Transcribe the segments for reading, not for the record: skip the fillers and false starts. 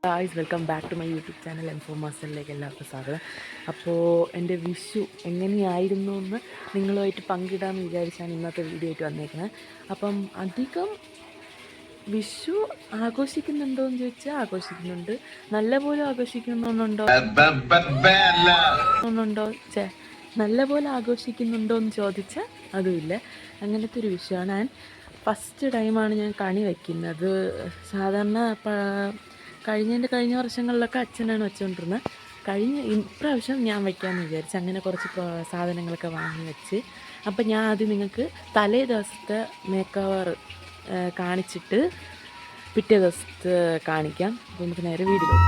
Guys, welcome back to my YouTube channel M4 മാസ്റ്ററിലേക്ക് എല്ലാവർക്കും സ്വാഗതം. അപ്പോൾ എൻ്റെ വിഷു എങ്ങനെയായിരുന്നു എന്ന് നിങ്ങളുമായിട്ട് പങ്കിടാമെന്ന് വിചാരിച്ചാണ് ഇന്നത്തെ വീഡിയോ ആയിട്ട് വന്നേക്കുന്നത്. അപ്പം അധികം വിഷു ആഘോഷിക്കുന്നുണ്ടോ എന്ന് ചോദിച്ചാൽ ആഘോഷിക്കുന്നുണ്ട്. നല്ലപോലെ ആഘോഷിക്കുന്നുണ്ടോ നല്ലപോലെ ആഘോഷിക്കുന്നുണ്ടോ എന്ന് ചോദിച്ചാൽ അതുമില്ല. അങ്ങനത്തെ ഒരു വിഷയമാണ്. ഫസ്റ്റ് ടൈമാണ് ഞാൻ കണി വയ്ക്കുന്നത്. സാധാരണ കഴിഞ്ഞ വർഷങ്ങളിലൊക്കെ അച്ഛനാണ് വെച്ചുകൊണ്ടിരുന്നത്. ഇപ്രാവശ്യം ഞാൻ വയ്ക്കാമെന്ന് വിചാരിച്ചു. അങ്ങനെ കുറച്ച് സാധനങ്ങളൊക്കെ വാങ്ങി വെച്ച്. അപ്പം ഞാൻ ആദ്യം നിങ്ങൾക്ക് തലേ ദിവസത്തെ മേക്ക് ഓവർ കാണിച്ചിട്ട് പിറ്റേ ദിവസത്തെ കാണിക്കാം. അപ്പോൾ നമുക്ക് നേരെ വീഡിയോ.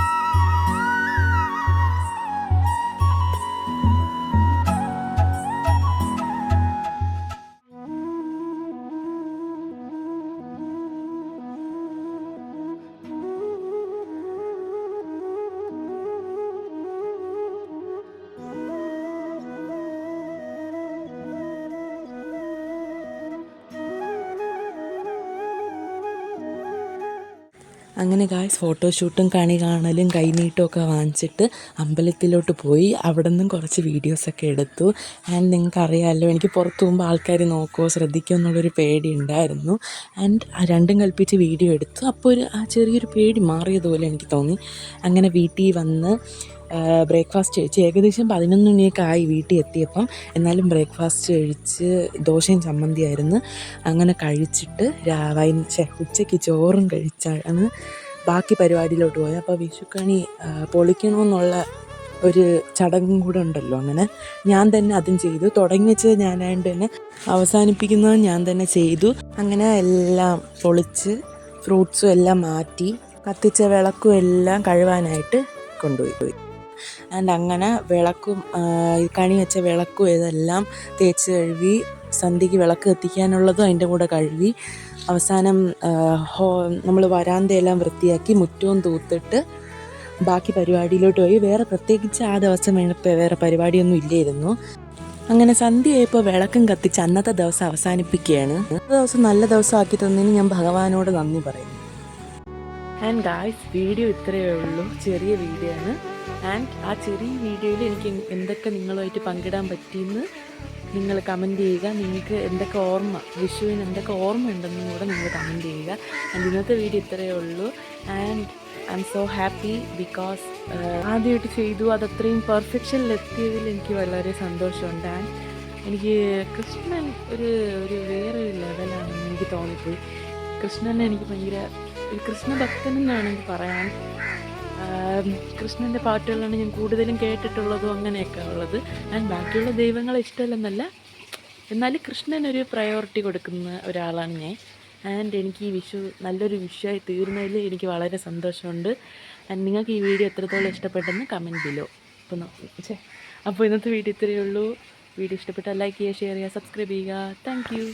അങ്ങനെ ഗായ്സ്, ഫോട്ടോഷൂട്ടും കണി കാണലും കൈനീട്ടവും ഒക്കെ വാങ്ങിച്ചിട്ട് അമ്പലത്തിലോട്ട് പോയി. അവിടെ നിന്നും കുറച്ച് വീഡിയോസൊക്കെ എടുത്തു. ആൻഡ് നിങ്ങൾക്കറിയാമല്ലോ, എനിക്ക് പുറത്ത് പോകുമ്പോൾ ആൾക്കാർ നോക്കുമോ ശ്രദ്ധിക്കുമോ എന്നുള്ളൊരു പേടി ഉണ്ടായിരുന്നു. ആൻഡ് രണ്ടും കൽപ്പിച്ച് വീഡിയോ എടുത്തു. അപ്പോൾ ആ ചെറിയൊരു പേടി മാറിയതുപോലെ എനിക്ക് തോന്നി. അങ്ങനെ വീട്ടിൽ വന്ന് ബ്രേക്ക്ഫാസ്റ്റ് കഴിച്ച് ഏകദേശം 11 മണിയൊക്കെ ആയി വീട്ടിൽ എത്തിയപ്പം. എന്നാലും ബ്രേക്ക്ഫാസ്റ്റ് കഴിച്ച് ദോശയും ചമ്മന്തിയായിരുന്നു. അങ്ങനെ കഴിച്ചിട്ട് ഉച്ചയ്ക്ക് ചോറും കഴിച്ചാണ് ബാക്കി പരിപാടിയിലോട്ട് പോയത്. അപ്പോൾ വിഷുക്കണി പൊളിക്കണമെന്നുള്ള ഒരു ചടങ്ങും കൂടെ ഉണ്ടല്ലോ. അങ്ങനെ ഞാൻ തന്നെ അതും ചെയ്തു. തുടങ്ങി വെച്ചത് ഞാനായിട്ട് തന്നെ, അവസാനിപ്പിക്കുന്നത് ഞാൻ തന്നെ ചെയ്തു. അങ്ങനെ എല്ലാം പൊളിച്ച് ഫ്രൂട്ട്സും എല്ലാം മാറ്റി കത്തിച്ച വിളക്കും എല്ലാം കഴുകാനായിട്ട് കൊണ്ടുപോയി. ആൻഡ് അങ്ങനെ വിളക്കും കണി വെച്ച വിളക്കും ഇതെല്ലാം തേച്ച് കഴുകി സന്ധ്യയ്ക്ക് വിളക്ക് കത്തിക്കാനുള്ളതും അതിൻ്റെ കൂടെ കഴുകി. അവസാനം നമ്മൾ വരാന്തയെല്ലാം വൃത്തിയാക്കി മുറ്റവും തൂത്തിട്ട് ബാക്കി പരിപാടിയിലോട്ട് പോയി. വേറെ പ്രത്യേകിച്ച് ആ ദിവസം വേറെ പരിപാടിയൊന്നും ഇല്ലായിരുന്നു. അങ്ങനെ സന്ധ്യയായപ്പോൾ വിളക്കും കത്തിച്ച് അന്നത്തെ ദിവസം അവസാനിപ്പിക്കുകയാണ്. അന്നത്തെ ദിവസം നല്ല ദിവസം ആക്കി തന്നതിന് ഞാൻ ഭഗവാനോട് നന്ദി പറയുന്നു. ആൻഡ് ഗായ്സ്, വീഡിയോ ഇത്രയേ ഉള്ളൂ. ചെറിയ വീഡിയോ ആണ്. ആൻഡ് ആ ചെറിയ വീഡിയോയിൽ എനിക്ക് എന്തൊക്കെ നിങ്ങളുമായിട്ട് പങ്കിടാൻ പറ്റിയെന്ന് നിങ്ങൾ കമൻറ്റ് ചെയ്യുക. നിങ്ങൾക്ക് എന്തൊക്കെ വിഷുവിന് എന്തൊക്കെ ഓർമ്മ ഉണ്ടെന്നും കൂടെ നിങ്ങൾ കമൻറ്റ് ചെയ്യുക. ആൻഡ് ഇന്നത്തെ വീഡിയോ ഇത്രയേ ഉള്ളൂ. And I M so happy because ആദ്യമായിട്ട് ചെയ്തു. അതത്രയും പെർഫെക്ഷനിലെത്തിയതിൽ എനിക്ക് വളരെ സന്തോഷമുണ്ട്. ആൻഡ് എനിക്ക് കൃഷ്ണൻ ഒരു വേറെ ലെവലാണെന്ന് എനിക്ക് തോന്നിപ്പോയി. കൃഷ്ണനെ എനിക്ക് ഭയങ്കര ഒരു കൃഷ്ണഭക്തനെന്നാണ് എനിക്ക് പറയാൻ. കൃഷ്ണൻ്റെ പാട്ടുകളാണ് ഞാൻ കൂടുതലും കേട്ടിട്ടുള്ളതും അങ്ങനെയൊക്കെ ഉള്ളത്. ആൻഡ് ബാക്കിയുള്ള ദൈവങ്ങളെ ഇഷ്ടമല്ലെന്നല്ല, എന്നാലും കൃഷ്ണനൊരു പ്രയോറിറ്റി കൊടുക്കുന്ന ഒരാളാണ് ഞാൻ. ആൻഡ് എനിക്ക് ഈ വിഷു നല്ലൊരു വിഷുവായി തീർന്നതിൽ എനിക്ക് വളരെ സന്തോഷമുണ്ട്. ആൻഡ് നിങ്ങൾക്ക് ഈ വീഡിയോ എത്രത്തോളം ഇഷ്ടപ്പെട്ടെന്ന് കമൻറ്റ് ബിലോ. അപ്പോൾ ഇന്നത്തെ വീഡിയോ ഇത്രയേ ഉള്ളൂ. വീഡിയോ ഇഷ്ടപ്പെട്ടാൽ ലൈക്ക് ചെയ്യുക, ഷെയർ ചെയ്യുക, സബ്സ്ക്രൈബ് ചെയ്യുക. Thank you.